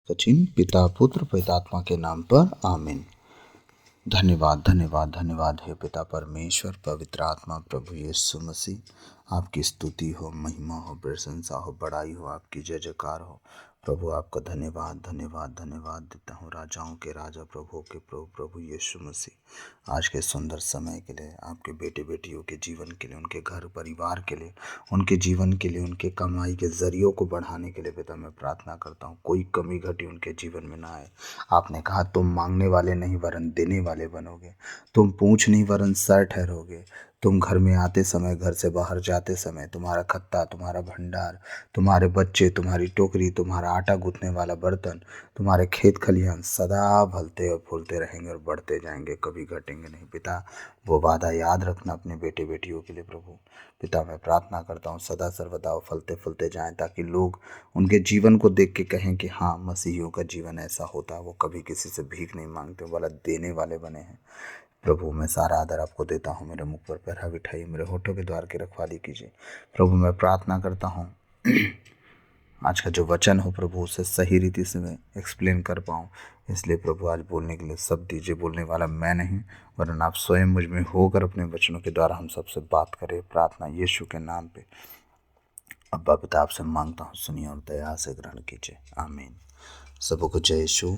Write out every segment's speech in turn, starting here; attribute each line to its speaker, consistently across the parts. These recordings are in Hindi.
Speaker 1: सचिन पिता पुत्र पितात्मा के नाम पर आमीन। धन्यवाद धन्यवाद धन्यवाद हे पिता परमेश्वर पवित्र आत्मा प्रभु यीशु मसीह। आपकी स्तुति हो, महिमा हो, प्रशंसा हो, बड़ाई हो, आपकी जय जयकार हो। प्रभु आपका धन्यवाद धन्यवाद धन्यवाद देता हूँ। राजाओं के राजा प्रभु के प्रभु प्रभु यीशु मसीह, आज के सुंदर समय के लिए, आपके बेटे बेटियों के जीवन के लिए, उनके घर परिवार के लिए, उनके जीवन के लिए, उनके कमाई के जरियों को बढ़ाने के लिए पिता मैं प्रार्थना करता हूँ। कोई कमी घटी उनके जीवन में ना आए। आपने कहा तुम मांगने वाले नहीं वरन देने वाले बनोगे, तुम पूछ नहीं वरन सर ठहरोगे। तुम घर में आते समय, घर से बाहर जाते समय, तुम्हारा खत्ता, तुम्हारा भंडार, तुम्हारे बच्चे, तुम्हारी टोकरी, तुम्हारा आटा गूंथने वाला बर्तन, तुम्हारे खेत खलिहान सदा फलते और फूलते रहेंगे और बढ़ते जाएंगे, कभी घटेंगे नहीं। पिता वो वादा याद रखना अपने बेटे बेटियों के लिए प्रभु। पिता मैं प्रार्थना करता हूँ सदा सर्वदा वो फलते फूलते जाएं, ताकि लोग उनके जीवन को देख के कहें कि हाँ, मसीहियों का जीवन ऐसा होता है, वो कभी किसी से भीख नहीं मांगते, वाला देने वाले बने हैं। प्रभु मैं सारा आदर आपको देता हूँ। मेरे मुख पर पैरा बिठाइए, मेरे होठों के द्वार की रखवाली कीजिए। प्रभु मैं प्रार्थना करता हूँ आज का जो वचन हो प्रभु, उसे सही रीति से मैं एक्सप्लेन कर पाऊँ। इसलिए प्रभु आज बोलने के लिए सब दीजिए। बोलने वाला मैं नहीं वरन आप स्वयं मुझ में होकर अपने वचनों के द्वारा हम सबसे बात करें। प्रार्थना यीशु के नाम पे अब्बा पिता आपसे मांगता हूँ, सुनिए और दया से ग्रहण कीजिए, आमीन। सबको जय यीशु।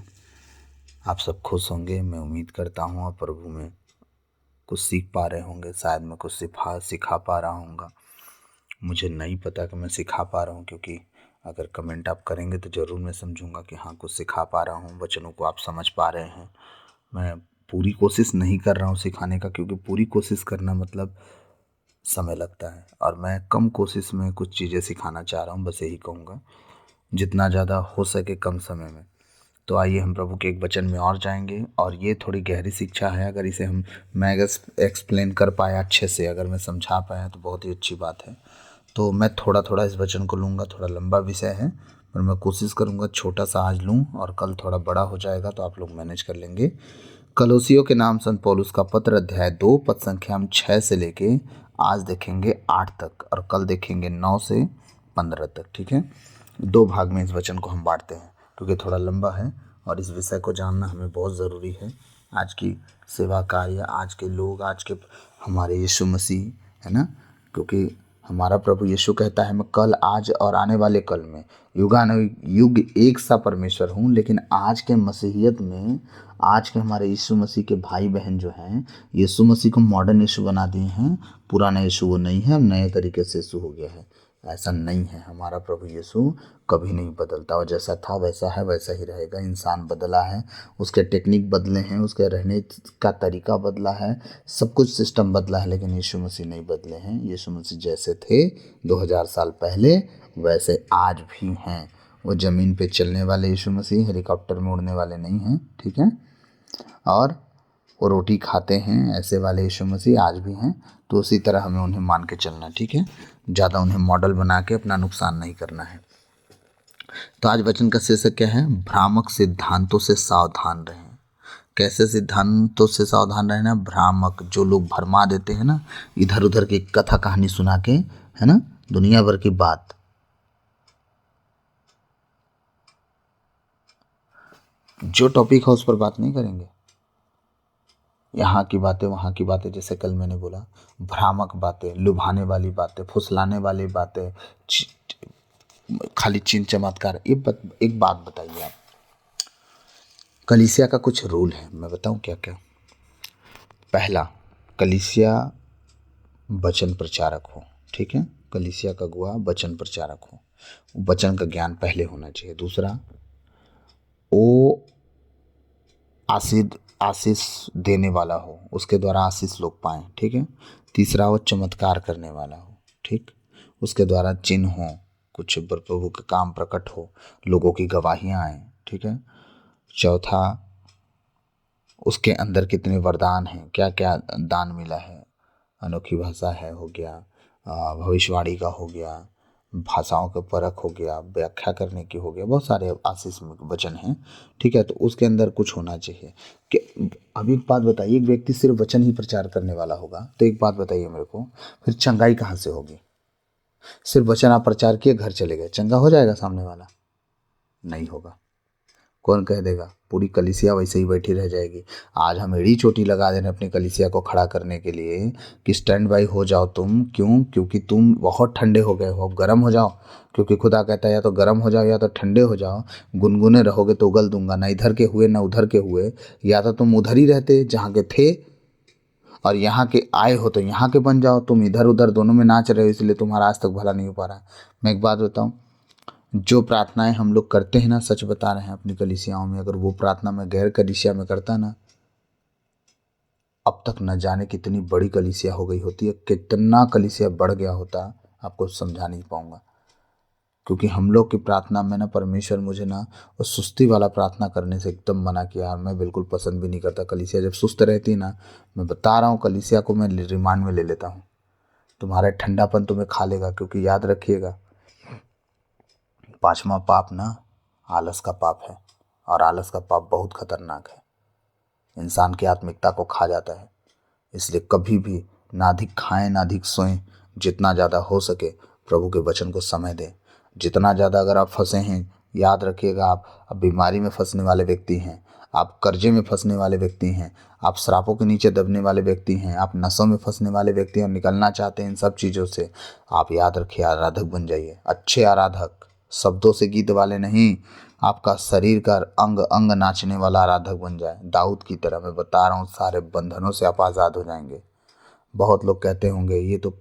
Speaker 1: आप सब खुश होंगे मैं उम्मीद करता हूँ, और प्रभु में कुछ सीख पा रहे होंगे। शायद मैं कुछ सिखा पा रहा हूँगा, मुझे नहीं पता कि मैं सिखा पा रहा हूँ, क्योंकि अगर कमेंट आप करेंगे तो ज़रूर मैं समझूंगा कि हाँ कुछ सिखा पा रहा हूँ, वचनों को आप समझ पा रहे हैं। मैं पूरी कोशिश नहीं कर रहा हूँ सिखाने का, क्योंकि पूरी कोशिश करना मतलब समय लगता है, और मैं कम कोशिश में कुछ चीज़ें सिखाना चाह रहा हूँ। बस यही कहूँगा, जितना ज़्यादा हो सके कम समय में। तो आइए हम प्रभु के एक वचन में और जाएंगे, और ये थोड़ी गहरी शिक्षा है। अगर इसे मैं अगर एक्सप्लेन कर पाया अच्छे से, अगर मैं समझा पाया तो बहुत ही अच्छी बात है। तो मैं थोड़ा थोड़ा इस वचन को लूँगा। थोड़ा लंबा विषय है, पर मैं कोशिश करूँगा छोटा सा आज लूँ, और कल थोड़ा बड़ा हो जाएगा तो आप लोग मैनेज कर लेंगे। कलोसियों के नाम संत पौलुस का पत्र, अध्याय 2, पद संख्या हम 6 से लेके आज देखेंगे 8 तक, और कल देखेंगे 9 से 15 तक। ठीक है, 2 भाग में इस वचन को हम बांटते हैं, क्योंकि थोड़ा लंबा है और इस विषय को जानना हमें बहुत ज़रूरी है। आज की सेवा कार्य, आज के लोग, आज के हमारे यीशु मसीह, है ना, क्योंकि हमारा प्रभु यीशु कहता है मैं कल, आज और आने वाले कल में युग एक सा परमेश्वर हूँ। लेकिन आज के मसीहियत में, आज के हमारे यीशु मसीह के भाई बहन जो हैं, यीशु मसीह को मॉडर्न यीशु बना दिए हैं। पुराना यीशु वो नहीं है, अब नए तरीके से यीशु हो गया है। ऐसा नहीं है, हमारा प्रभु यीशु कभी नहीं बदलता, और जैसा था वैसा है वैसा ही रहेगा। इंसान बदला है, उसके टेक्निक बदले हैं, उसके रहने का तरीका बदला है, सब कुछ सिस्टम बदला है, लेकिन यीशु मसीह नहीं बदले हैं। यीशु मसीह जैसे थे 2000 साल पहले, वैसे आज भी हैं। वो ज़मीन पे चलने वाले यीशु मसीह, हेलीकॉप्टर में उड़ने वाले नहीं हैं। ठीक है, और वो रोटी खाते हैं, ऐसे वाले यीशु मसीह आज भी हैं। तो उसी तरह हमें उन्हें मान के चलना। ठीक है, ज़्यादा उन्हें मॉडल बना के अपना नुकसान नहीं करना है। तो आज वचन का शीर्षक क्या है? भ्रामक सिद्धांतों से सावधान रहें। कैसे सिद्धांतों से सावधान रहना? भ्रामक, जो लोग भरमा देते हैं ना, इधर उधर की कथा कहानी सुना के, है ना, दुनिया भर की बात। जो टॉपिक है उस पर बात नहीं करेंगे, यहाँ की बातें वहाँ की बातें, जैसे कल मैंने बोला, भ्रामक बातें, लुभाने वाली बातें, फुसलाने वाली बातें, खाली चिन्ह चमत्कार। एक बात बताइए आप, कलीसिया का कुछ रूल है, मैं बताऊं क्या क्या। पहला, कलीसिया वचन प्रचारक हो। ठीक है, कलीसिया का अगुआ वचन प्रचारक हो, वचन का ज्ञान पहले होना चाहिए। दूसरा, वो आशीष देने वाला हो, उसके द्वारा आशीष लोग पाएं। ठीक है। तीसरा, वो चमत्कार करने वाला हो। ठीक, उसके द्वारा चिन्ह हो, कुछ प्रभु का काम प्रकट हो, लोगों की गवाहियाँ आए। ठीक है। चौथा, उसके अंदर कितने वरदान हैं, क्या क्या दान मिला है, अनोखी भाषा है हो गया, भविष्यवाणी का हो गया, भाषाओं का परख हो गया, व्याख्या करने की हो गया, बहुत सारे आशीष वचन हैं। ठीक है, तो उसके अंदर कुछ होना चाहिए कि अभी एक बात बताइए, एक व्यक्ति सिर्फ वचन ही प्रचार करने वाला होगा, तो एक बात बताइए मेरे को, फिर चंगाई कहाँ से होगी? सिर्फ वचन आप प्रचार किए, घर चले गए, चंगा हो जाएगा सामने वाला? नहीं होगा। कौन कह देगा? पूरी कलीसिया वैसे ही बैठी रह जाएगी। आज हम एड़ी चोटी लगा दे रहे हैं अपनी कलीसिया को खड़ा करने के लिए कि स्टैंड बाई हो जाओ तुम। क्यों? क्योंकि तुम बहुत ठंडे हो गए हो, अब गर्म हो जाओ। क्योंकि खुदा कहता है या तो गर्म हो जाओ या तो ठंडे हो जाओ। गुनगुने रहोगे तो उगल दूंगा, ना इधर के हुए ना उधर के हुए। या तो तुम उधर ही रहते जहाँ के थे, और यहाँ के आए हो तो यहाँ के बन जाओ। तुम इधर उधर दोनों में नाच रहे हो, इसलिए तुम्हारा आज तक भला नहीं हो पा रहा है। मैं एक बात बताऊँ, जो प्रार्थनाएं हम लोग करते हैं ना, सच बता रहे हैं अपनी कलीसियाओं में, अगर वो प्रार्थना मैं गैर कलीसिया में करता ना, अब तक न जाने कितनी बड़ी कलीसिया हो गई होती है, कितना कलीसिया बढ़ गया होता, आपको समझा नहीं पाऊंगा। क्योंकि हम लोग की प्रार्थना में ना, परमेश्वर मुझे ना वो सुस्ती वाला प्रार्थना करने से एकदम मना किया, और मैं बिल्कुल पसंद भी नहीं करता। कलीसिया जब सुस्त रहती है ना, मैं बता रहा हूँ, कलीसिया को मैं रिमांड में ले लेता हूँ। तुम्हारा ठंडापन तुम्हें खा लेगा। क्योंकि याद रखिएगा, 5वां पाप ना आलस का पाप है, और आलस का पाप बहुत खतरनाक है, इंसान की आत्मिकता को खा जाता है। इसलिए कभी भी ना अधिक खाएं ना अधिक सोएं, जितना ज़्यादा हो सके प्रभु के वचन को समय दें। जितना ज़्यादा अगर आप फंसे हैं, याद रखिएगा, आप अब बीमारी में फंसने वाले व्यक्ति हैं, आप कर्जे में फंसने वाले व्यक्ति हैं, आप श्रापों के नीचे दबने वाले व्यक्ति हैं, आप नशों में फंसने वाले व्यक्ति हैं और निकलना चाहते हैं इन सब चीज़ों से, आप याद रखिए, आराधक बन जाइए। अच्छे आराधक, शब्दों से गीत वाले नहीं, आपका शरीर का अंग अंग नाचने वाला आराधक बन जाए, दाऊद की तरह। मैं बता रहा हूँ, सारे बंधनों से आप आज़ाद हो जाएंगे। बहुत लोग कहते होंगे, ये तो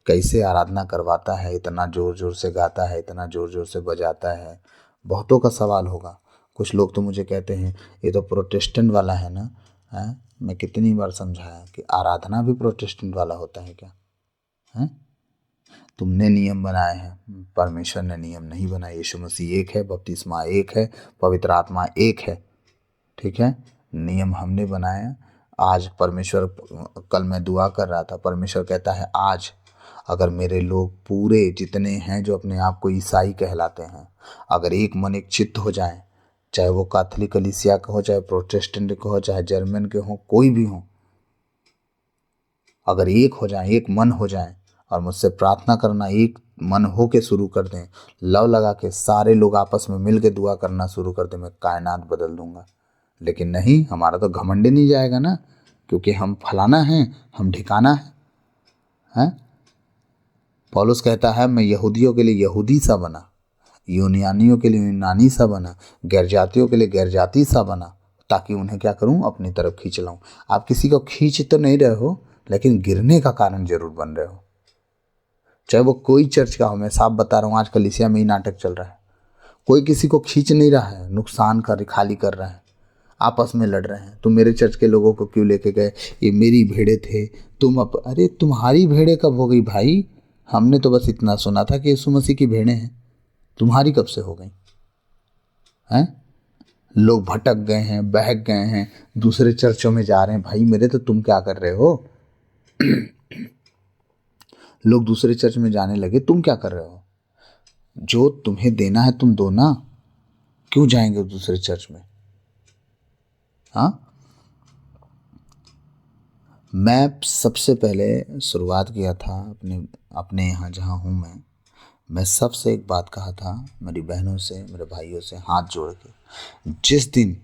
Speaker 1: कैसे आराधना करवाता है, इतना ज़ोर ज़ोर से गाता है, इतना ज़ोर ज़ोर से बजाता है। बहुतों का सवाल होगा। कुछ लोग तो मुझे कहते हैं, ये तो प्रोटेस्टेंट वाला है ना। हैं? मैं कितनी बार समझाया कि आराधना भी प्रोटेस्टेंट वाला होता है क्या? हैं? तुमने नियम बनाए हैं, परमेश्वर ने नियम नहीं बनाए। यीशु मसीह एक है, बपतिस्मा एक है, पवित्र आत्मा एक है, ठीक है। नियम हमने बनाए। आज परमेश्वर, कल मैं दुआ कर रहा था, परमेश्वर कहता है आज अगर मेरे लोग पूरे जितने हैं जो अपने आप को ईसाई कहलाते हैं, अगर एक मन एक चित्त हो जाए, चाहे वो कैथोलिक कलीसिया का हो, चाहे प्रोटेस्टेंट का हो, चाहे जर्मन के हो, कोई भी हो, अगर एक हो जाए, एक मन हो जाए और मुझसे प्रार्थना करना एक मन हो के शुरू कर दें, लव लगा के सारे लोग आपस में मिल के दुआ करना शुरू कर दें, मैं कायनात बदल दूंगा। लेकिन नहीं, हमारा तो घमंड नहीं जाएगा ना, क्योंकि हम फलाना हैं, हम ठिकाना है। पौलुस कहता है, मैं यहूदियों के लिए यहूदी सा बना, यूनानियों के लिए यूनानी सा बना, गैर जातियों के लिए गैर जाति सा बना, ताकि उन्हें क्या करूं, अपनी तरफ खींच लाऊं। आप किसी को खींच तो नहीं रहे हो, लेकिन गिरने का कारण जरूर बन रहे हो। चाहे वो कोई चर्च का हो, मैं साफ बता रहा हूँ, आज कलीसिया में ही नाटक चल रहा है। कोई किसी को खींच नहीं रहा है, नुकसान कर खाली कर रहा है, आपस में लड़ रहे हैं। तुम मेरे चर्च के लोगों को क्यों लेके गए? ये मेरी भेड़े थे, तुम अरे तुम्हारी भेड़े कब हो गई भाई? हमने तो बस इतना सुना था कि यीशु मसीह की भेड़े हैं, तुम्हारी कब से हो गई हैं? लोग भटक गए हैं, बहक गए हैं, दूसरे चर्चों में जा रहे हैं। भाई मेरे, तो तुम क्या कर रहे हो? लोग दूसरे चर्च में जाने लगे, तुम क्या कर रहे हो? जो तुम्हें देना है तुम दो ना, क्यों जाएंगे दूसरे चर्च में? हाँ, मैं सबसे पहले शुरुआत किया था अपने यहाँ जहाँ हूँ मैं सबसे एक बात कहा था, मेरी बहनों से, मेरे भाइयों से हाथ जोड़ के, जिस दिन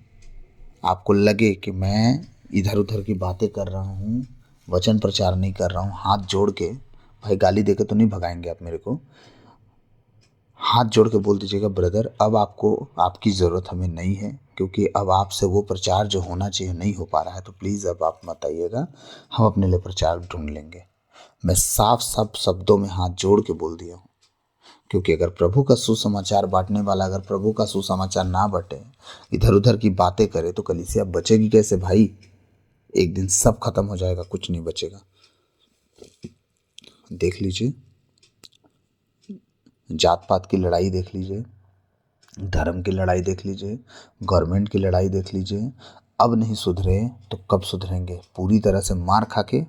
Speaker 1: आपको लगे कि मैं इधर उधर की बातें कर रहा हूँ, वचन प्रचार नहीं कर रहा हूँ, हाथ जोड़ के, भाई गाली देके तो नहीं भगाएंगे आप मेरे को, हाथ जोड़ के बोल दीजिएगा, ब्रदर अब आपको आपकी ज़रूरत हमें नहीं है, क्योंकि अब आपसे वो प्रचार जो होना चाहिए नहीं हो पा रहा है, तो प्लीज़ अब आप मत आइएगा, हम अपने लिए प्रचार ढूंढ लेंगे। मैं साफ साफ शब्दों में हाथ जोड़ के बोल दिया हूँ। क्योंकि अगर प्रभु का सुसमाचार बांटने वाला, अगर प्रभु का सुसमाचार ना बांटे, इधर उधर की बातें करे, तो कलीसिया बचेगी कैसे भाई? एक दिन सब खत्म हो जाएगा, कुछ नहीं बचेगा। देख लीजिए, जात पात की लड़ाई देख लीजिए, धर्म की लड़ाई देख लीजिए, गवर्नमेंट की लड़ाई देख लीजिए। अब नहीं सुधरे तो कब सुधरेंगे? पूरी तरह से मार खा के।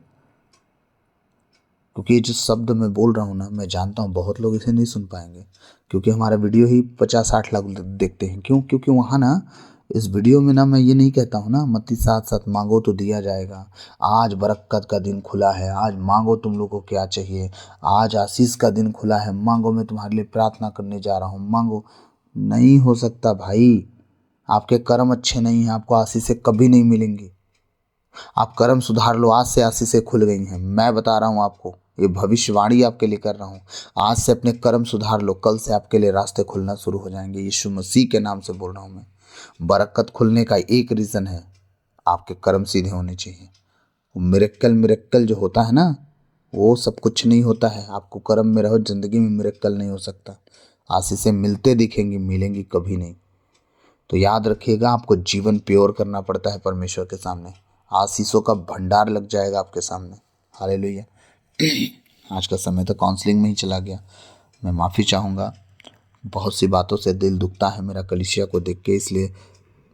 Speaker 1: क्योंकि ये जो शब्द मैं बोल रहा हूँ ना, मैं जानता हूँ बहुत लोग इसे नहीं सुन पाएंगे, क्योंकि हमारा वीडियो ही 50-60 लाख देखते हैं। क्यों? क्योंकि वहाँ ना, इस वीडियो में ना, मैं ये नहीं कहता हूँ ना, मत्ती 7:7 मांगो तो दिया जाएगा, आज बरकत का दिन खुला है, आज मांगो तुम लोग को क्या चाहिए, आज आशीष का दिन खुला है, मांगो, मैं तुम्हारे लिए प्रार्थना करने जा रहा हूँ, मांगो। नहीं हो सकता भाई। आपके कर्म अच्छे नहीं हैं, आपको आशीषें कभी नहीं मिलेंगी। आप कर्म सुधार लो, आज से आशीषें खुल गई हैं। मैं बता रहा हूँ आपको, ये भविष्यवाणी आपके लिए कर रहा हूँ। आज से अपने कर्म सुधार लो, कल से आपके लिए रास्ते खुलना शुरू हो जाएंगे। यीशु मसीह के नाम से बोल रहा हूँ मैं। बरकत खुलने का एक रीज़न है, आपके कर्म सीधे होने चाहिए। मिरेक्कल मिरेक्कल जो होता है ना, वो सब कुछ नहीं होता है। आपको कर्म में रहो, ज़िंदगी में मिरेक्कल नहीं हो सकता। आशीषें मिलते दिखेंगी, मिलेंगी कभी नहीं। तो याद रखिएगा, आपको जीवन प्योर करना पड़ता है परमेश्वर के सामने। आशीषों का भंडार लग जाएगा आपके सामने। हालेलुया। आज का समय तो काउंसलिंग में ही चला गया। मैं माफ़ी चाहूँगा, बहुत सी बातों से दिल दुखता है मेरा कलीसिया को देख के, इसलिए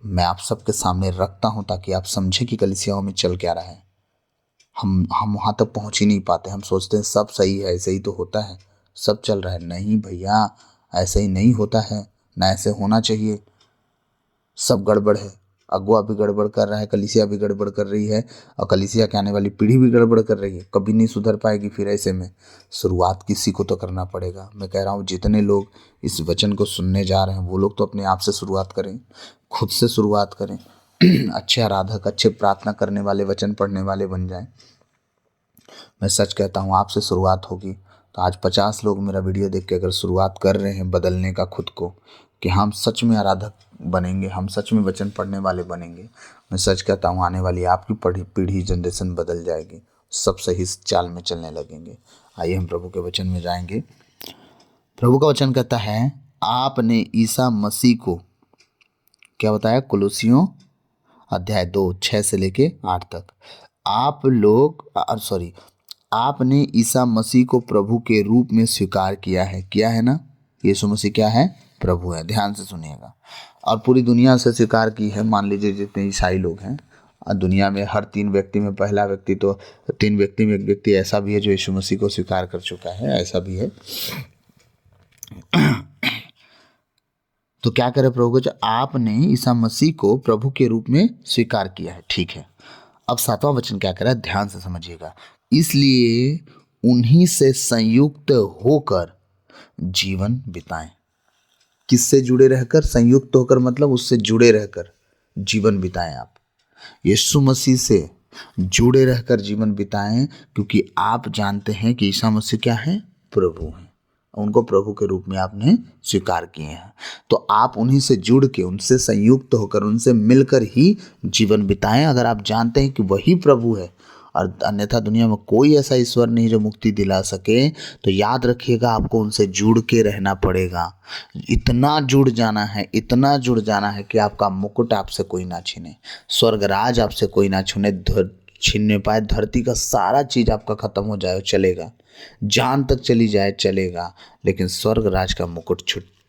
Speaker 1: मैं आप सबके सामने रखता हूँ ताकि आप समझें कि कलीसियाओं में चल क्या रहा है। हम वहाँ तक पहुँच ही नहीं पाते। हम सोचते हैं सब सही है, ऐसे ही तो होता है, सब चल रहा है। नहीं भैया, ऐसे ही नहीं होता है, ना ऐसे होना चाहिए। सब गड़बड़ है। अगुआ भी गड़बड़ कर रहा है, कलीसिया भी गड़बड़ कर रही है, और कलीसिया के आने वाली पीढ़ी भी गड़बड़ कर रही है। कभी नहीं सुधर पाएगी। फिर ऐसे में शुरुआत किसी को तो करना पड़ेगा। मैं कह रहा हूँ, जितने लोग इस वचन को सुनने जा रहे हैं वो लोग तो अपने आप से शुरुआत करें, खुद से शुरुआत करें। अच्छे आराधक, अच्छे प्रार्थना करने वाले, वचन पढ़ने वाले बन जाएं। मैं सच कहता हूँ, आपसे शुरुआत होगी तो आज 50 लोग मेरा वीडियो देख के अगर शुरुआत कर रहे हैं बदलने का खुद को, कि हम सच में आराधक बनेंगे, हम सच में वचन पढ़ने वाले बनेंगे, मैं सच कहता हूँ आने वाली आपकी पीढ़ी जनरेशन बदल जाएगी। सब सही चाल में चलने लगेंगे। आइए हम प्रभु के वचन में जाएंगे। प्रभु का वचन कहता है, आपने ईसा मसीह को क्या बताया? कुलुसियों अध्याय 2 6 से लेके 8 तक। आपने ईसा मसीह को प्रभु के रूप में स्वीकार किया है ना। यीशु मसीह क्या है? प्रभु है। ध्यान से सुनिएगा। और पूरी दुनिया से स्वीकार की है। मान लीजिए जितने ईसाई लोग हैं दुनिया में, हर 3 व्यक्ति में पहला व्यक्ति, तो 3 व्यक्ति में एक व्यक्ति ऐसा भी है जो यीशु मसीह को स्वीकार कर चुका है, ऐसा भी है। तो क्या करे प्रभु को? आपने ईसा मसीह को प्रभु के रूप में स्वीकार किया है, ठीक है। अब 7वां वचन क्या कह रहा है, ध्यान से समझिएगा। इसलिए उन्हीं से संयुक्त होकर जीवन बिताएं। किससे जुड़े रहकर? संयुक्त होकर, मतलब उससे जुड़े रहकर जीवन बिताएं। आप यीशु मसीह से जुड़े रहकर जीवन बिताएं, क्योंकि आप जानते हैं कि ईसा मसीह क्या है? प्रभु हैं। उनको प्रभु के रूप में आपने स्वीकार किए हैं। तो आप उन्हीं से जुड़ के, उनसे संयुक्त होकर, उनसे मिलकर ही जीवन बिताएं। अगर आप जानते हैं कि वही प्रभु है और अन्यथा दुनिया में कोई ऐसा ईश्वर नहीं जो मुक्ति दिला सके, तो याद रखिएगा आपको उनसे जुड़ के रहना पड़ेगा। इतना जुड़ जाना है, इतना जुड़ जाना है कि आपका मुकुट आपसे कोई ना छीने, स्वर्गराज आपसे कोई ना छीनने पाए। धरती का सारा चीज़ आपका खत्म हो जाए चलेगा, जान तक चली जाए चलेगा, लेकिन स्वर्ग राज का मुकुट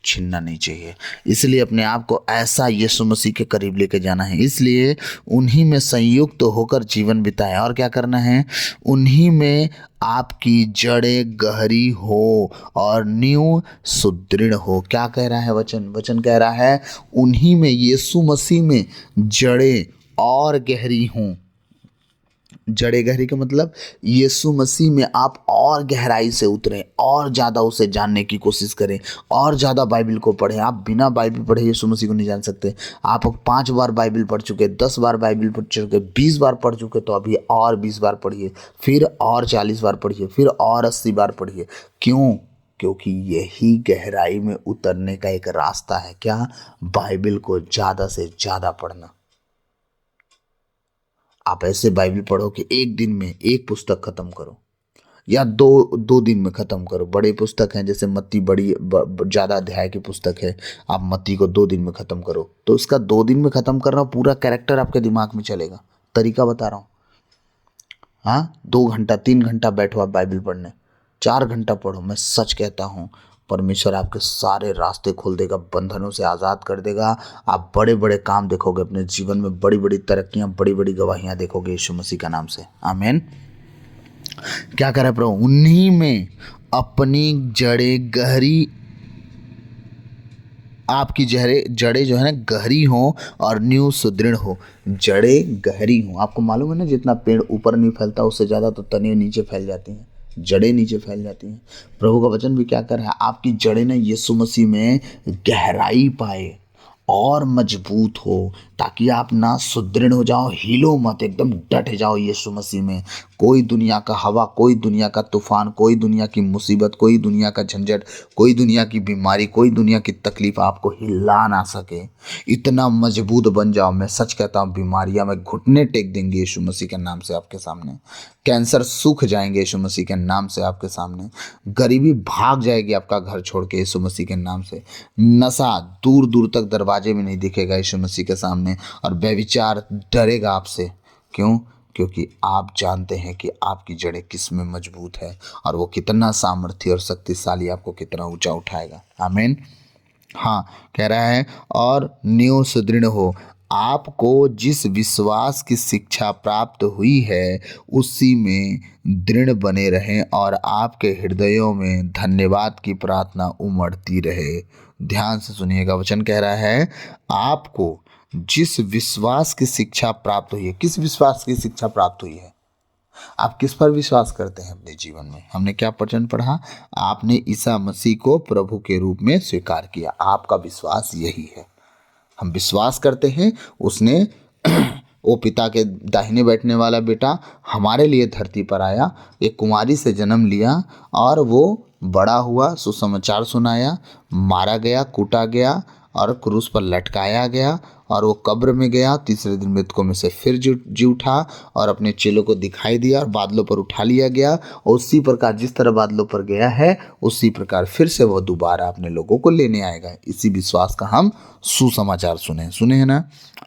Speaker 1: छीनना नहीं चाहिए। इसलिए अपने आप को ऐसा यीशु मसीह के करीब लेके जाना है। इसलिए उन्हीं में संयुक्त होकर जीवन बिताएं। और क्या करना है? उन्हीं में आपकी जड़ें गहरी हो और नींव सुदृढ़ हो। क्या कह रहा है वचन कह रहा है, उन्हीं में, यीशु मसीह में जड़ें और गहरी हों। जड़े गहरी का मतलब यीशु मसीह में आप और गहराई से उतरें, और ज़्यादा उसे जानने की कोशिश करें, और ज़्यादा बाइबल को पढ़ें। आप बिना बाइबल पढ़े यीशु मसीह को नहीं जान सकते। आप 5 बार बाइबल पढ़ चुके, 10 बार बाइबल पढ़ चुके, 20 बार पढ़ चुके, तो अभी और 20 बार पढ़िए, फिर और 40 बार पढ़िए, फिर और 80 बार पढ़िए। क्यों? क्योंकि यही गहराई में उतरने का एक रास्ता है। क्या? बाइबल को ज़्यादा से ज़्यादा पढ़ना। आप ऐसे बाइबल पढ़ो कि एक दिन में एक पुस्तक खत्म करो, या दो दिन में खत्म करो। बड़े पुस्तक हैं, जैसे मत्ती बड़ी ज़्यादा अध्याय की पुस्तक है, आप मत्ती को 2 दिन में ख़त्म करो, तो इसका 2 दिन में ख़त्म करना, पूरा कैरेक्टर आपके दिमाग में चलेगा। तरीका बता रहा हूँ। हाँ, 2 घंटा 3 घंटा बैठो आप बाइबल पढ़ने, 4 घंटा पढ़ो। मैं सच कहता हूँ, परमेश्वर आपके सारे रास्ते खोल देगा, बंधनों से आज़ाद कर देगा। आप बड़े बड़े काम देखोगे अपने जीवन में, बड़ी बड़ी तरक्कियाँ, बड़ी बड़ी गवाहियाँ देखोगे यीशु मसीह का नाम से। आमीन। क्या कह रहा है प्रभु? उन्हीं में अपनी जड़ें गहरी, आपकी जड़ें जो है ना गहरी हो और नींव सुदृढ़ हो। जड़ें गहरी हो। आपको मालूम है ना, जितना पेड़ ऊपर नहीं फैलता उससे ज़्यादा तो तने नीचे फैल जाती हैं, जड़ें नीचे फैल जाती हैं। प्रभु का वचन भी क्या कर रहा है? आपकी जड़ें ना यीशु मसीह में गहराई पाए और मजबूत हो, ताकि आप ना सुदृढ़ हो जाओ, हिलो मत, एकदम डट जाओ यीशु मसीह में। कोई दुनिया का हवा, कोई दुनिया का तूफान, कोई दुनिया की मुसीबत, कोई दुनिया का झंझट, कोई दुनिया की बीमारी, कोई दुनिया की तकलीफ आपको हिला ना सके। इतना मजबूत बन जाओ, मैं सच कहता हूँ, बीमारियां में घुटने टेक देंगे यीशु मसीह के नाम से आपके सामने। कैंसर सूख जाएंगे यीशु मसीह के नाम से आपके सामने। गरीबी भाग जाएगी आपका घर छोड़ के यीशु मसीह के नाम से। नशा दूर दूर तक दरवाजे में नहीं दिखेगा यीशु मसीह के सामने। और व्यभिचार डरेगा आपसे। क्यों? क्योंकि आप जानते हैं कि आपकी जड़ें किस में मजबूत है, और वो कितना सामर्थ्य और शक्तिशाली आपको कितना ऊंचा उठाएगा। आमीन। हाँ, कह रहा है, और न्यू सुदृढ़ हो, आपको जिस विश्वास की शिक्षा प्राप्त हुई है उसी में दृढ़ बने रहें, और आपके हृदयों में धन्यवाद की प्रार्थना उमड़ती रहे। ध्यान से सुनिएगा, वचन कह रहा है, आपको जिस विश्वास की शिक्षा प्राप्त हुई है। किस विश्वास की शिक्षा प्राप्त हुई है? आप किस पर विश्वास करते हैं अपने जीवन में? हमने क्या वचन पढ़ा? आपने ईसा मसीह को प्रभु के रूप में स्वीकार किया। आपका विश्वास यही है। हम विश्वास करते हैं उसने वो पिता के दाहिने बैठने वाला बेटा हमारे लिए धरती पर आया, एक कुंवारी से जन्म लिया, और वो बड़ा हुआ, सुसमाचार सुनाया, मारा गया, कूटा गया और क्रूस पर लटकाया गया, और वो कब्र में गया, तीसरे दिन मृतकों में से फिर जी उठा, और अपने चेलों को दिखाई दिया, और बादलों पर उठा लिया गया। और उसी प्रकार जिस तरह बादलों पर गया है, उसी प्रकार फिर से वो दोबारा अपने लोगों को लेने आएगा। इसी विश्वास का हम सुसमाचार सुने हैं ना।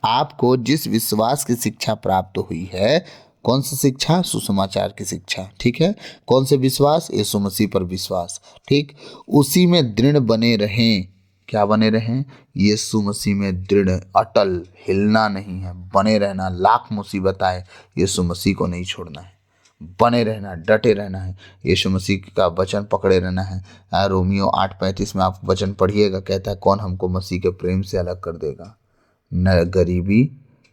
Speaker 1: आपको जिस विश्वास की शिक्षा प्राप्त हुई है, कौन सी शिक्षा? सुसमाचार की शिक्षा। ठीक है। कौन से विश्वास? यीशु मसीह पर विश्वास। ठीक। उसी में दृढ़ बने रहें। क्या बने रहें? यीशु मसीह में दृढ़, अटल, हिलना नहीं है, बने रहना। लाख मुसीबत आए, यीशु मसीह को नहीं छोड़ना है, बने रहना, डटे रहना है, यीशु मसीह का वचन पकड़े रहना है। रोमियो 8:35 में आप वचन पढ़िएगा, कहता है, कौन हमको मसीह के प्रेम से अलग कर देगा? न गरीबी,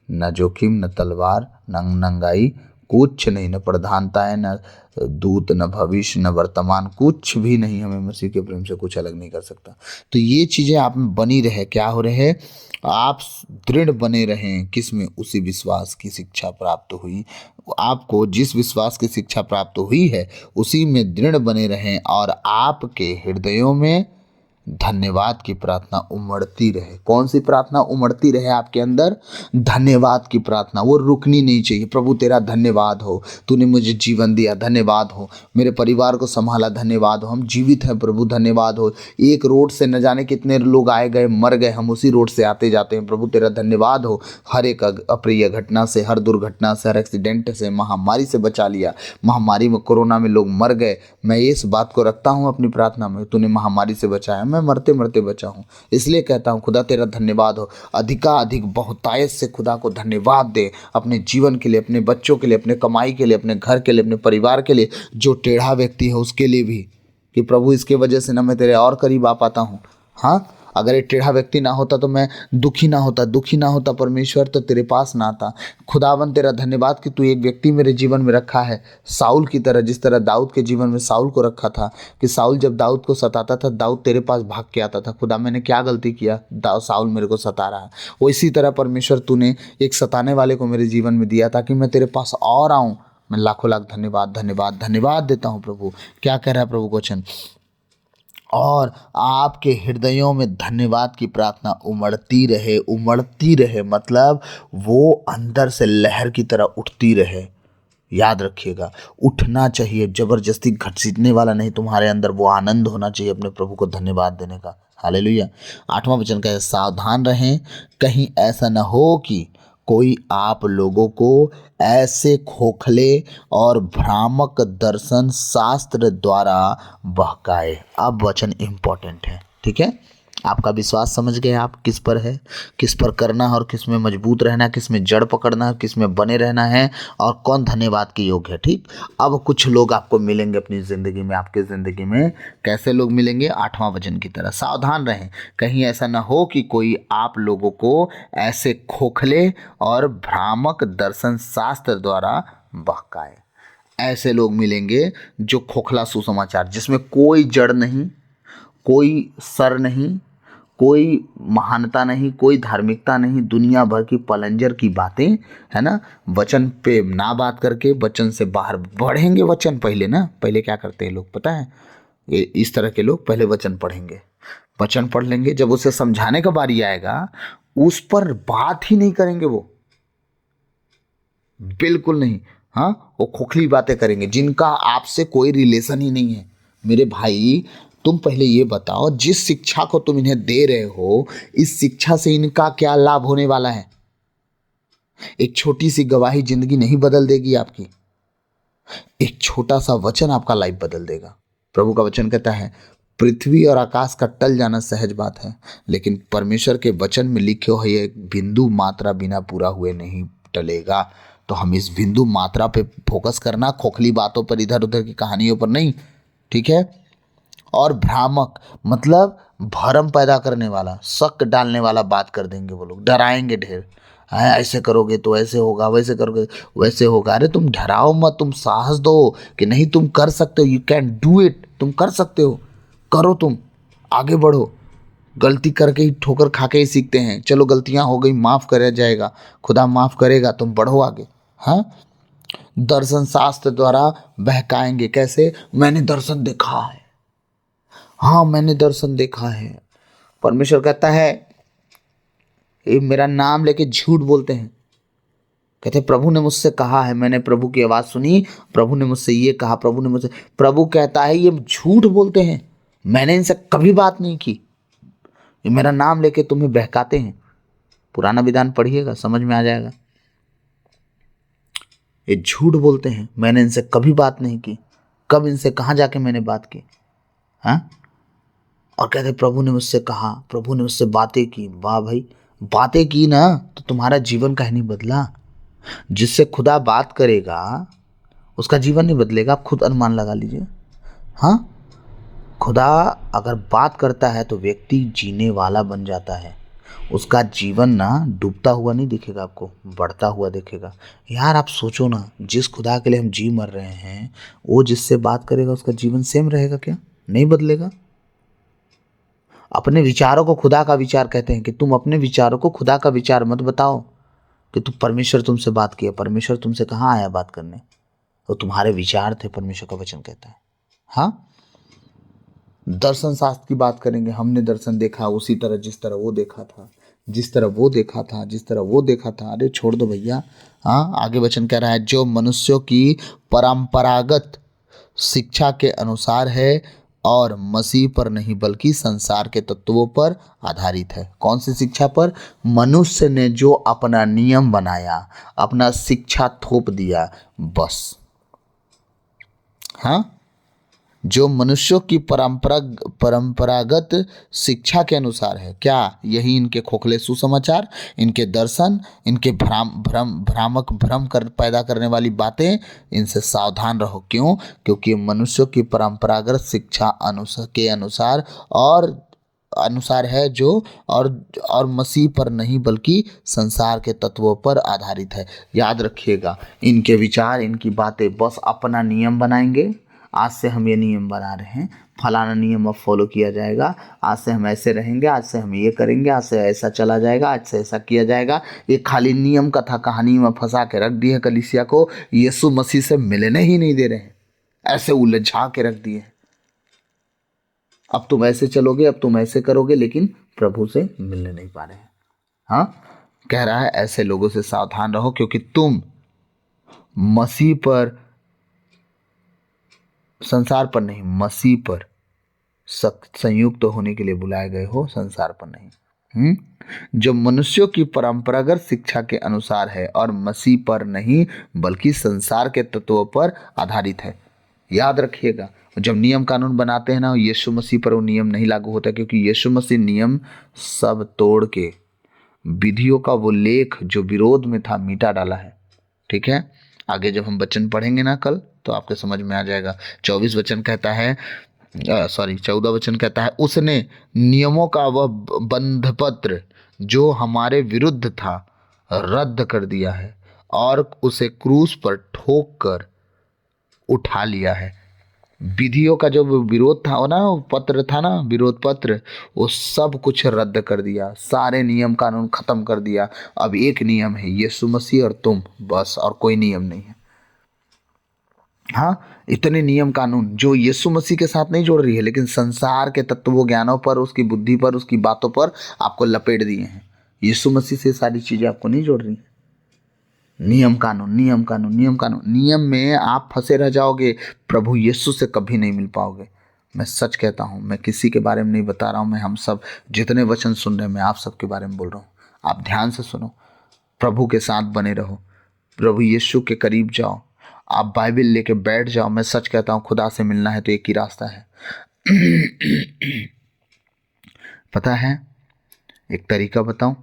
Speaker 1: न जोखिम, न तलवार, न नंगाई, कुछ नहीं, न प्रधानताएं, न दूत, न भविष्य, न वर्तमान, कुछ भी नहीं हमें मसीह के प्रेम से कुछ अलग नहीं कर सकता। तो ये चीज़ें आप में बनी रहे। क्या हो रहे? आप दृढ़ बने रहें। किस में? उसी विश्वास की शिक्षा प्राप्त हुई। आपको जिस विश्वास की शिक्षा प्राप्त हुई है उसी में दृढ़ बने रहें, और आपके हृदयों में धन्यवाद की प्रार्थना उमड़ती रहे। कौन सी प्रार्थना उमड़ती रहे आपके अंदर? धन्यवाद की प्रार्थना। वो रुकनी नहीं चाहिए। प्रभु तेरा धन्यवाद हो, तूने मुझे जीवन दिया, धन्यवाद हो, मेरे परिवार को संभाला, धन्यवाद हो, हम जीवित हैं प्रभु, धन्यवाद हो। एक रोड से न जाने कितने लोग आए गए, मर गए, हम उसी रोड से आते जाते हैं, प्रभु तेरा धन्यवाद हो। हर एक अप्रिय घटना से, हर दुर्घटना से, हर एक्सीडेंट से, महामारी से बचा लिया। महामारी में, कोरोना में लोग मर गए, मैं इस बात को रखता हूँ अपनी प्रार्थना में, तूने महामारी से बचाया, मैं मरते मरते बचा हूँ, इसलिए कहता हूँ खुदा तेरा धन्यवाद हो। अधिकाधिक बहुतायत से खुदा को धन्यवाद दे, अपने जीवन के लिए, अपने बच्चों के लिए, अपने कमाई के लिए, अपने घर के लिए, अपने परिवार के लिए, जो टेढ़ा व्यक्ति है उसके लिए भी, कि प्रभु इसके वजह से ना मैं तेरे और करीब आ पाता हूँ। हाँ, अगर ये टेढ़ा व्यक्ति ना होता तो मैं दुखी ना होता परमेश्वर, तो तेरे पास ना आता। खुदावन तेरा धन्यवाद कि तू एक व्यक्ति मेरे जीवन में रखा है, साउल की तरह, जिस तरह दाऊद के जीवन में साउल को रखा था, कि साउल जब दाऊद को सताता था, दाऊद तेरे पास भाग के आता था। खुदा मैंने क्या गलती किया, साउल मेरे को सता रहा है। वो इसी तरह परमेश्वर तूने एक सताने वाले को मेरे जीवन में दिया ताकि मैं तेरे पास और आऊँ। मैं लाखों लाख धन्यवाद धन्यवाद धन्यवाद देता हूँ प्रभु। क्या कह रहा है प्रभु वचन? और आपके हृदयों में धन्यवाद की प्रार्थना उमड़ती रहे, मतलब वो अंदर से लहर की तरह उठती रहे। याद रखिएगा, उठना चाहिए, जबरदस्ती घसीटने वाला नहीं, तुम्हारे अंदर वो आनंद होना चाहिए अपने प्रभु को धन्यवाद देने का। हालेलुया। 8वां वचन का है, सावधान रहें, कहीं ऐसा न हो कि कोई आप लोगों को ऐसे खोखले और भ्रामक दर्शन शास्त्र द्वारा बहकाए। अब वचन इंपॉर्टेंट है, ठीक है। आपका विश्वास समझ गए आप किस पर है, किस पर करना है और किस में मजबूत रहना है, किस में जड़ पकड़ना है, किस में बने रहना है, और कौन धन्यवाद के योग्य है। ठीक। अब कुछ लोग आपको मिलेंगे अपनी ज़िंदगी में, आपके ज़िंदगी में कैसे लोग मिलेंगे? 8वां वचन की तरह, सावधान रहें, कहीं ऐसा ना हो कि कोई आप लोगों को ऐसे खोखले और भ्रामक दर्शन शास्त्र द्वारा बहकाए। ऐसे लोग मिलेंगे जो खोखला सुसमाचार, जिसमें कोई जड़ नहीं, कोई सर नहीं, कोई महानता नहीं, कोई धार्मिकता नहीं, दुनिया भर की पलंजर की बातें, है ना। वचन पे ना बात करके वचन से बाहर बढ़ेंगे। वचन पहले ना, पहले क्या करते हैं लोग पता है, ये इस तरह के लोग पहले वचन पढ़ेंगे, वचन पढ़ लेंगे, जब उसे समझाने का बारी आएगा उस पर बात ही नहीं करेंगे वो, बिल्कुल नहीं। हाँ, वो खोखली बातें करेंगे जिनका आपसे कोई रिलेशन ही नहीं है। मेरे भाई, तुम पहले ये बताओ, जिस शिक्षा को तुम इन्हें दे रहे हो, इस शिक्षा से इनका क्या लाभ होने वाला है? एक छोटी सी गवाही जिंदगी नहीं बदल देगी आपकी, एक छोटा सा वचन आपका लाइफ बदल देगा। प्रभु का वचन कहता है, पृथ्वी और आकाश का टल जाना सहज बात है, लेकिन परमेश्वर के वचन में लिखे हुए एक बिंदु मात्रा बिना पूरा हुए नहीं टलेगा। तो हम इस बिंदु मात्रा पे फोकस करना, खोखली बातों पर, इधर उधर की कहानियों पर नहीं, ठीक है। और भ्रामक मतलब भरम पैदा करने वाला, शक डालने वाला बात कर देंगे वो लोग, डराएंगे ढेर। हाँ, ऐसे करोगे तो ऐसे होगा, वैसे करोगे वैसे होगा। अरे तुम डराओ मत, तुम साहस दो कि नहीं तुम कर सकते हो, यू कैन डू इट, तुम कर सकते हो, करो, तुम आगे बढ़ो। गलती करके ही, ठोकर खा के ही सीखते हैं। चलो गलतियां हो गई, माफ करा जाएगा, खुदा माफ करेगा, तुम बढ़ो आगे। हाँ, दर्शन शास्त्र द्वारा बहकाएंगे। कैसे? मैंने दर्शन देखा है, हाँ मैंने दर्शन देखा है। परमेश्वर कहता है, ये मेरा नाम लेके झूठ बोलते हैं, कहते प्रभु ने मुझसे कहा है, मैंने प्रभु की आवाज सुनी, प्रभु ने मुझसे ये कहा, प्रभु ने मुझसे, प्रभु कहता है ये झूठ बोलते हैं, मैंने इनसे कभी बात नहीं की, ये मेरा नाम लेके तुम्हें बहकाते हैं। पुराना विधान पढ़िएगा, समझ में आ जाएगा। ये झूठ बोलते हैं, मैंने इनसे कभी बात नहीं की। कब इनसे कहाँ जाके मैंने बात की? हाँ, और कहते प्रभु ने मुझसे कहा, प्रभु ने मुझसे बातें की। वाह भाई, बातें की ना तो तुम्हारा जीवन का ही नहीं बदला। जिससे खुदा बात करेगा उसका जीवन नहीं बदलेगा, आप खुद अनुमान लगा लीजिए। हाँ, खुदा अगर बात करता है तो व्यक्ति जीने वाला बन जाता है, उसका जीवन ना डूबता हुआ नहीं दिखेगा, आपको बढ़ता हुआ दिखेगा। यार आप सोचो ना, जिस खुदा के लिए हम जी मर रहे हैं, वो जिससे बात करेगा उसका जीवन सेम रहेगा क्या? नहीं बदलेगा। अपने विचारों को खुदा का विचार कहते हैं कि तुम अपने विचारों को खुदा का विचार मत बताओ कि तुम, परमेश्वर तुमसे बात किया। परमेश्वर तुमसे कहाँ आया बात करने? वो तुम्हारे विचार थे, परमेश्वर का वचन कहता है। हाँ, दर्शन शास्त्र की बात करेंगे, हमने दर्शन देखा उसी तरह जिस तरह वो देखा था, जिस तरह वो देखा था, जिस तरह वो देखा था। अरे छोड़ दो भैया। हाँ, आगे वचन कह रहा है, जो मनुष्यों की परंपरागत शिक्षा के अनुसार है और मसीह पर नहीं बल्कि संसार के तत्वों पर आधारित है। कौन सी शिक्षा पर? मनुष्य ने जो अपना नियम बनाया, अपना शिक्षा थोप दिया, बस। हाँ, जो मनुष्यों की परंपरागत शिक्षा के अनुसार है। क्या? यही इनके खोखले सुसमाचार, इनके दर्शन, इनके भ्रामक भ्रम कर पैदा करने वाली बातें, इनसे सावधान रहो। क्यों? क्योंकि मनुष्यों की परंपरागत शिक्षा अनुसार है जो, और मसीह पर नहीं बल्कि संसार के तत्वों पर आधारित है। याद रखिएगा, इनके विचार, इनकी बातें, बस अपना नियम बनाएंगे। आज से हम ये नियम बना रहे हैं, फलाना नियम अब फॉलो किया जाएगा, आज से हम ऐसे रहेंगे, आज से हम ये करेंगे, आज से ऐसा चला जाएगा, आज से ऐसा किया जाएगा। ये खाली नियम कथा कहानी में फंसा के रख दिए कलीसिया को, यीशु मसीह से मिलने ही नहीं दे रहे हैं, ऐसे उलझा के रख दिए। अब तुम ऐसे चलोगे, अब तुम ऐसे करोगे, लेकिन प्रभु से मिलने नहीं पा रहे हैं। हाँ, कह रहा है ऐसे लोगों से सावधान रहो, क्योंकि तुम मसीह पर, संसार पर नहीं, मसीह पर संयुक्त होने के लिए बुलाए गए हो, संसार पर नहीं। जो मनुष्यों की परंपरागत शिक्षा के अनुसार है और मसीह पर नहीं बल्कि संसार के तत्वों पर आधारित है। याद रखिएगा, जब नियम कानून बनाते हैं ना, यीशु मसीह पर वो नियम नहीं लागू होता, क्योंकि यीशु मसीह नियम सब तोड़ के विधियों का वो लेख जो विरोध में था मिटा डाला है। ठीक है, आगे जब हम वचन पढ़ेंगे ना कल, तो आपके समझ में आ जाएगा। 14 वचन कहता है, 14 वचन कहता है, उसने नियमों का वह बंधपत्र जो हमारे विरुद्ध था रद्द कर दिया है और उसे क्रूस पर ठोक कर उठा लिया है। विधियों का जो विरोध था ना, वो पत्र था ना, विरोध पत्र, वो सब कुछ रद्द कर दिया, सारे नियम कानून खत्म कर दिया। अब एक नियम है, यीशु मसीह और तुम, बस, और कोई नियम नहीं है। हाँ, इतने नियम कानून जो यीशु मसीह के साथ नहीं जोड़ रही है, लेकिन संसार के तत्वों ज्ञानों पर, उसकी बुद्धि पर, उसकी बातों पर आपको लपेट दिए हैं। यीशु मसीह से सारी चीजें आपको नहीं जोड़ रही। नियम कानून, नियम कानून, नियम कानून, नियम में आप फंसे रह जाओगे, प्रभु यीशु से कभी नहीं मिल पाओगे। मैं सच कहता हूँ, मैं किसी के बारे में नहीं बता रहा हूँ, मैं हम सब जितने वचन सुन रहे हैं, मैं आप सबके बारे में बोल रहा हूँ। आप ध्यान से सुनो, प्रभु के साथ बने रहो, प्रभु यीशु के करीब जाओ, आप बाइबल लेके बैठ जाओ। मैं सच कहता हूँ, खुदा से मिलना है तो एक ही रास्ता है। पता है, एक तरीका बताऊं,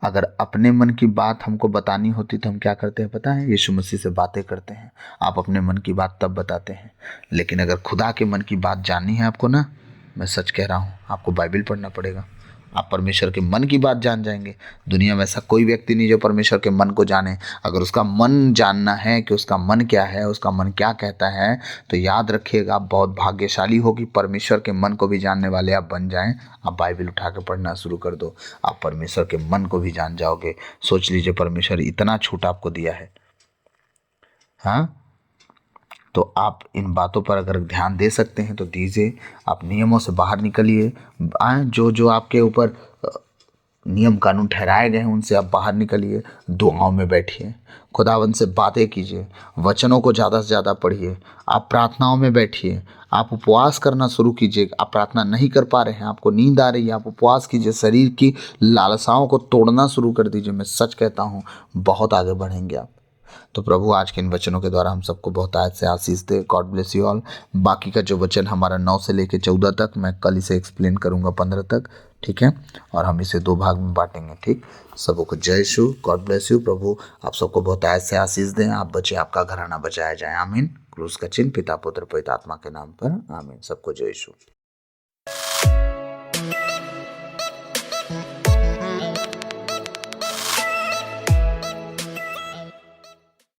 Speaker 1: अगर अपने मन की बात हमको बतानी होती तो हम क्या करते हैं पता है? यीशु मसीह से बातें करते हैं। आप अपने मन की बात तब बताते हैं, लेकिन अगर खुदा के मन की बात जाननी है आपको ना, मैं सच कह रहा हूँ, आपको बाइबल पढ़ना पड़ेगा। आप परमेश्वर के मन की बात जान जाएंगे। दुनिया में ऐसा कोई व्यक्ति नहीं जो परमेश्वर के मन को जाने। अगर उसका मन जानना है कि उसका मन क्या है, उसका मन क्या कहता है, तो याद रखिएगा, आप बहुत भाग्यशाली हो कि परमेश्वर के मन को भी जानने वाले आप बन जाएं। आप बाइबल उठा के पढ़ना शुरू कर दो, आप परमेश्वर के मन को भी जान जाओगे। सोच लीजिए, परमेश्वर इतना छूट आपको दिया है। हाँ, तो आप इन बातों पर अगर ध्यान दे सकते हैं तो दीजिए। आप नियमों से बाहर निकलिए, जो जो आपके ऊपर नियम कानून ठहराए गए हैं उनसे आप बाहर निकलिए। दुआओं में बैठिए, खुदावंद से बातें कीजिए, वचनों को ज़्यादा से ज़्यादा पढ़िए। आप प्रार्थनाओं में बैठिए, आप उपवास करना शुरू कीजिए। आप प्रार्थना नहीं कर पा रहे हैं, आपको नींद आ रही है, आप उपवास कीजिए, शरीर की लालसाओं को तोड़ना शुरू कर दीजिए। मैं सच कहता हूँ, बहुत आगे बढ़ेंगे आप। तो प्रभु आज के इन वचनों के द्वारा हम सबको बहुत आयत से आशीष दे। God bless you all. बाकी का जो वचन हमारा 9 से लेकर 14 तक, मैं कल इसे एक्सप्लेन करूंगा 15 तक, ठीक है? और हम इसे 2 भाग में बांटेंगे, ठीक? सबको जय यीशु, गॉड ब्लेस यू। प्रभु आप सबको बहुत आयत से आशीष दें। आप बचे, आपका घराना बचाया जाए, आमीन। क्रूस का चिन्ह, पिता पुत्र पवित्र आत्मा के नाम पर, आमीन। सबको जय यीशु।